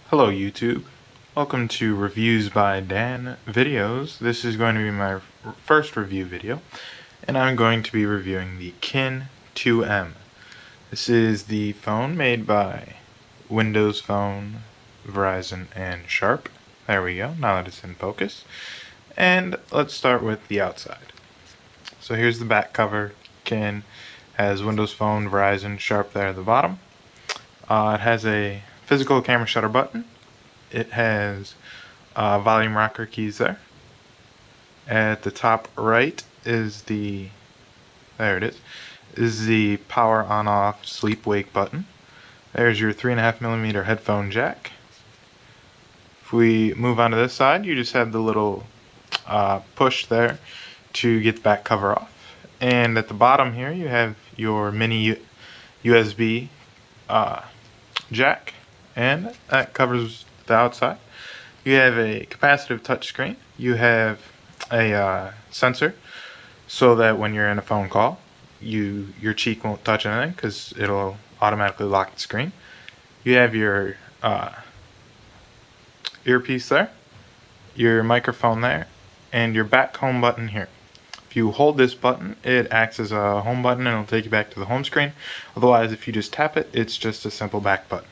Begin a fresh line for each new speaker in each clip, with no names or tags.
Hello YouTube, welcome to Reviews by Dan videos. This is going to be my first review video, and I'm going to be reviewing the Twom. This is the phone made by Windows Phone, Verizon, and Sharp. There we go, now that it's in focus. And let's start with the outside. So here's the back cover. Has Windows Phone, Verizon, Sharp there at the bottom. It has a physical camera shutter button. It has volume rocker keys there. At the top right is the power on off sleep wake button. There's your 3.5mm headphone jack. If we move on to this side, you just have the little push there to get the back cover off. And at the bottom here you have your mini USB jack, and that covers the outside. You have a capacitive touchscreen. You have a sensor so that when you're in a phone call, your cheek won't touch anything because it'll automatically lock the screen. You have your earpiece there, your microphone there, and your back home button here. If you hold this button, it acts as a home button and it'll take you back to the home screen. Otherwise, if you just tap it, it's just a simple back button.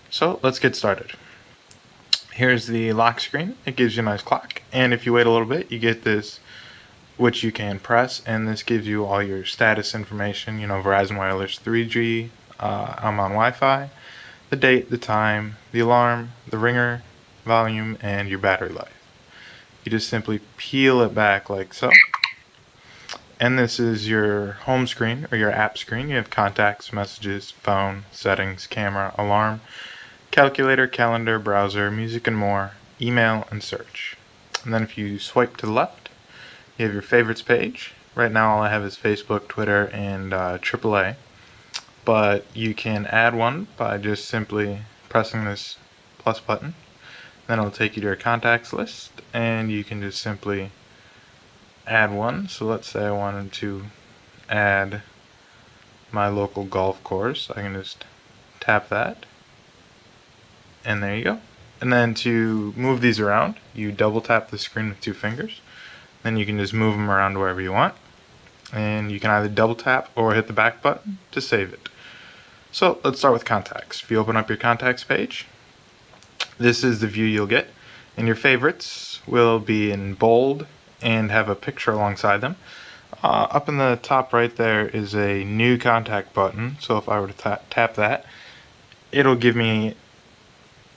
So let's get started. Here's the lock screen. It gives you a nice clock, and if you wait a little bit, you get this, which you can press, and this gives you all your status information. You know, Verizon Wireless 3G, I'm on Wi-Fi, the date, the time, the alarm, the ringer, volume, and your battery life. You just simply peel it back like so. And this is your home screen, or your app screen. You have contacts, messages, phone, settings, camera, alarm, calculator, calendar, browser, music and more, email, and search. And then if you swipe to the left, you have your favorites page. Right now all I have is Facebook, Twitter, and AAA. But you can add one by just simply pressing this plus button. Then it'll take you to your contacts list, and you can just simply add one. So let's say I wanted to add my local golf course. I can just tap that, and there you go. And then to move these around, you double tap the screen with 2 fingers. Then you can just move them around wherever you want, and you can either double tap or hit the back button to save it. So let's start with contacts. If you open up your contacts page, this is the view you'll get, and your favorites will be in bold and have a picture alongside them. Up in the top right there is a new contact button, so if I were to tap that, it'll give me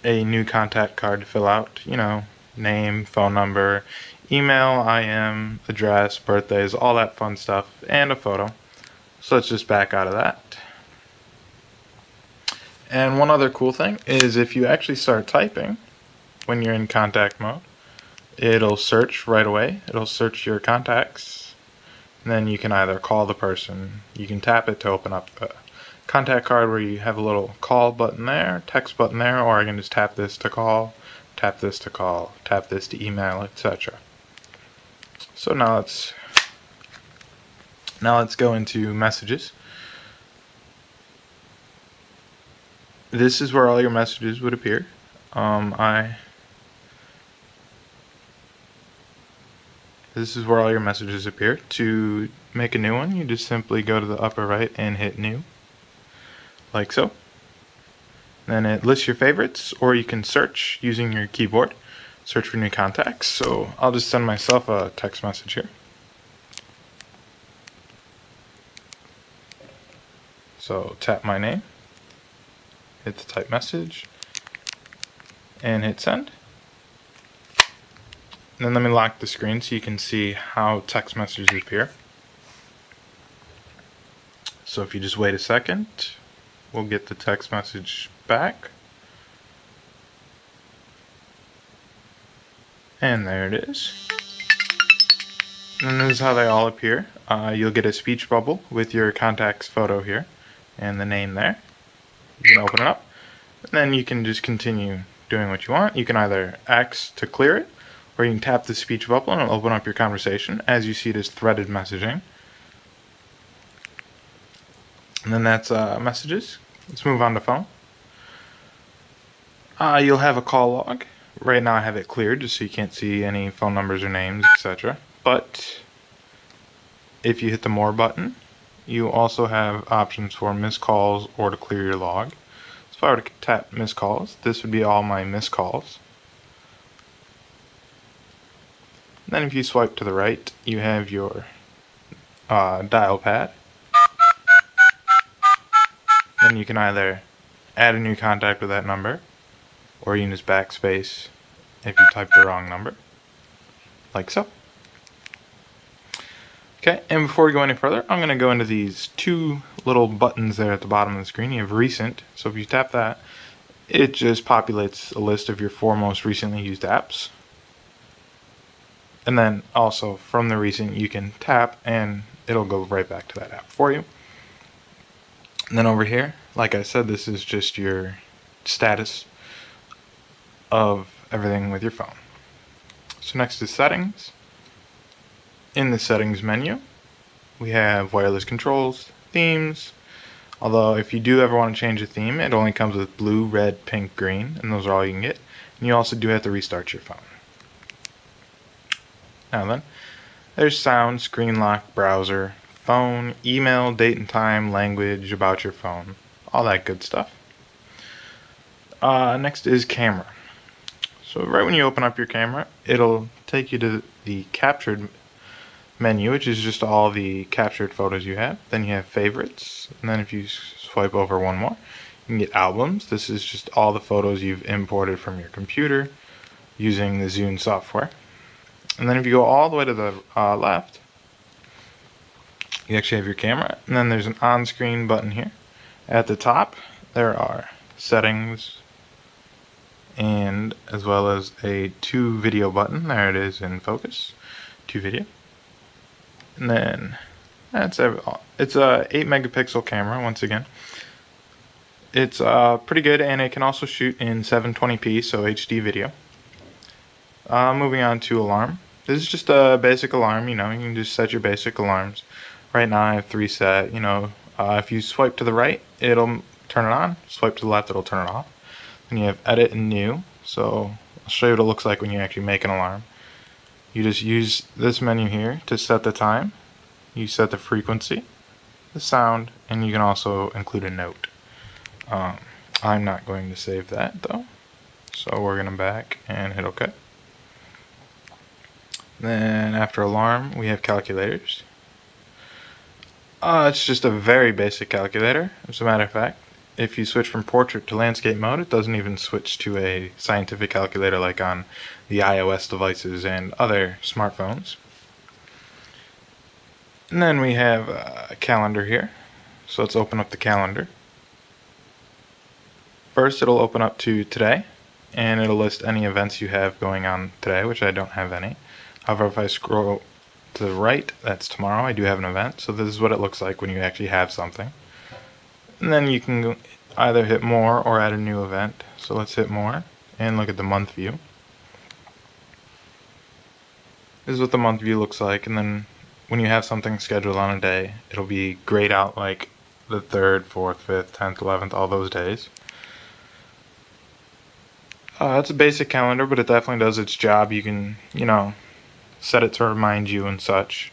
a new contact card to fill out, you know, name, phone number, email, IM, address, birthdays, all that fun stuff, and a photo. So let's just back out of that. And one other cool thing is if you actually start typing when you're in contact mode, it'll search right away. It'll search your contacts, and then you can either call the person, you can tap it to open up the contact card where you have a little call button there, text button there, or I can just tap this to call, tap this to call, tap this to email, etc. So now let's go into messages. This is where all your messages would appear. This is where all your messages appear. To make a new one, you just simply go to the upper right and hit new, like so. Then it lists your favorites, or you can search using your keyboard. Search for new contacts. So I'll just send myself a text message here. So tap my name, hit the type message, and hit send. And then let me lock the screen so you can see how text messages appear. So if you just wait a second, we'll get the text message back. And there it is. And this is how they all appear. You'll get a speech bubble with your contact's photo here and the name there. You can open it up, and then you can just continue doing what you want. You can either X to clear it, or you can tap the speech bubble and it'll open up your conversation. As you see, it is threaded messaging. And then that's messages. Let's move on to phone. You'll have a call log. Right now I have it cleared just so you can't see any phone numbers or names, etc. But if you hit the More button, you also have options for missed calls or to clear your log. So if I were to tap missed calls, this would be all my missed calls. Then if you swipe to the right, you have your dial pad. Then you can either add a new contact with that number, or you can just backspace if you type the wrong number, like so. Okay, and before we go any further, I'm going to go into these two little buttons there at the bottom of the screen. You have Recent, so if you tap that, it just populates a list of your 4 most recently used apps. And then also from the Recent, you can tap and it'll go right back to that app for you. And then over here, like I said, this is just your status of everything with your phone. So next is Settings. In the Settings menu, we have wireless controls, themes. Although if you do ever want to change a theme, it only comes with blue, red, pink, green, and those are all you can get. And you also do have to restart your phone. Now then, there's sound, screen lock, browser, phone, email, date and time, language, about your phone, all that good stuff. Next is camera. So right when you open up your camera, it'll take you to the captured menu, which is just all the captured photos you have. Then you have favorites, and then if you swipe over one more, you can get albums. This is just all the photos you've imported from your computer using the Zune software. And then if you go all the way to the left, you actually have your camera, and then there's an on-screen button here. At the top, there are settings, and as well as a to video button. There it is in focus, to video. And then it's a 8 megapixel camera once again. It's pretty good, and it can also shoot in 720p, so HD video. Moving on to alarm. This is just a basic alarm, you can just set your basic alarms. Right now I have 3 set, if you swipe to the right, it'll turn it on. Swipe to the left, it'll turn it off. Then you have edit and new, so I'll show you what it looks like when you actually make an alarm. You just use this menu here to set the time. You set the frequency, the sound, and you can also include a note. I'm not going to save that though, so we're going to back and hit OK. Then after alarm, we have calculators. It's just a very basic calculator. As a matter of fact, if you switch from portrait to landscape mode, it doesn't even switch to a scientific calculator like on the iOS devices and other smartphones. And then we have a calendar here. So let's open up the calendar. First, it'll open up to today, and it'll list any events you have going on today, which I don't have any. However, if I scroll to the right, that's tomorrow. I do have an event, so this is what it looks like when you actually have something. And then you can either hit more or add a new event. So let's hit more and look at the month view. This is what the month view looks like, and then when you have something scheduled on a day, it'll be grayed out like the 3rd, 4th, 5th, 10th, 11th, all those days. It's a basic calendar, but it definitely does its job. You can, set it to remind you and such.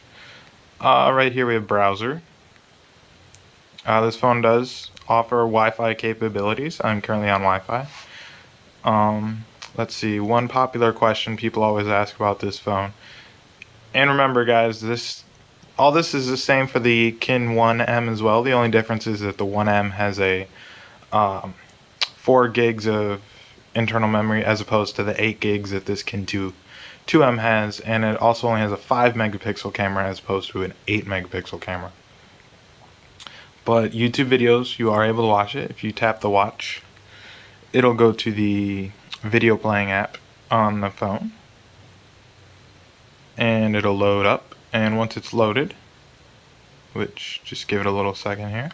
Right here we have browser. This phone does offer Wi-Fi capabilities. I'm currently on Wi-Fi. Let's see, one popular question people always ask about this phone. And remember guys, all this is the same for the Kin 1M as well. The only difference is that the 1M has a 4 gigs of internal memory as opposed to the 8 gigs that this Kin 2M has, and it also only has a 5 megapixel camera as opposed to an 8 megapixel camera. But YouTube videos, you are able to watch it. If you tap the watch, it'll go to the video playing app on the phone, and it'll load up. And once it's loaded, which just give it a little second here,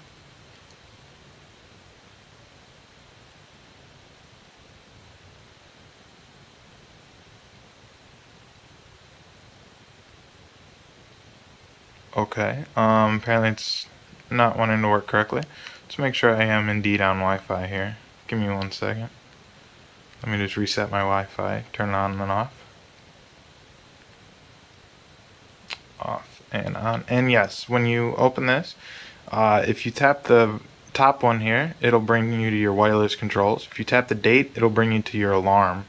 okay, apparently it's not wanting to work correctly. Let's make sure I am indeed on Wi-Fi here. Give me 1 second. Let me just reset my Wi-Fi, turn it on and off. Off and on. And yes, when you open this, if you tap the top one here, it'll bring you to your wireless controls. If you tap the date, it'll bring you to your alarm.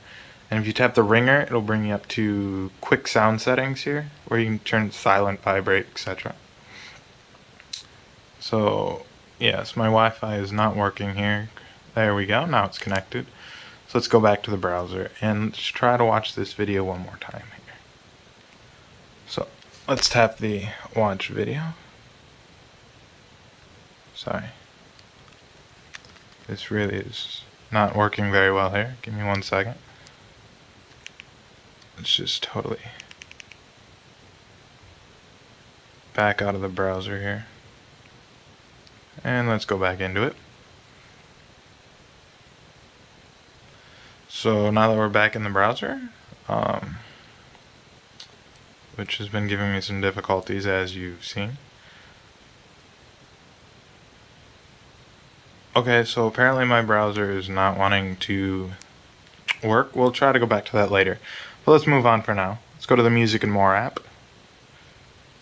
And if you tap the ringer, it'll bring you up to quick sound settings here, where you can turn silent, vibrate, etc. So, yes, my Wi-Fi is not working here. There we go, now it's connected. So let's go back to the browser and let's try to watch this video one more time here. So, let's tap the watch video. Sorry. This really is not working very well here. Give me 1 second. Let's just totally back out of the browser here. And let's go back into it. So now that we're back in the browser, which has been giving me some difficulties as you've seen. Okay, so apparently my browser is not wanting to work. We'll try to go back to that later. But let's move on for now. Let's go to the Music and More app.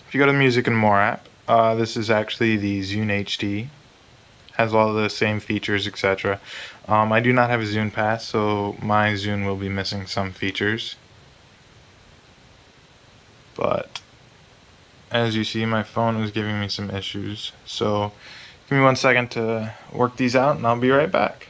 If you go to the Music and More app, this is actually the Zune HD. Has all the same features, etc. I do not have a Zune Pass, so my Zune will be missing some features. But as you see, my phone was giving me some issues. So give me 1 second to work these out, and I'll be right back.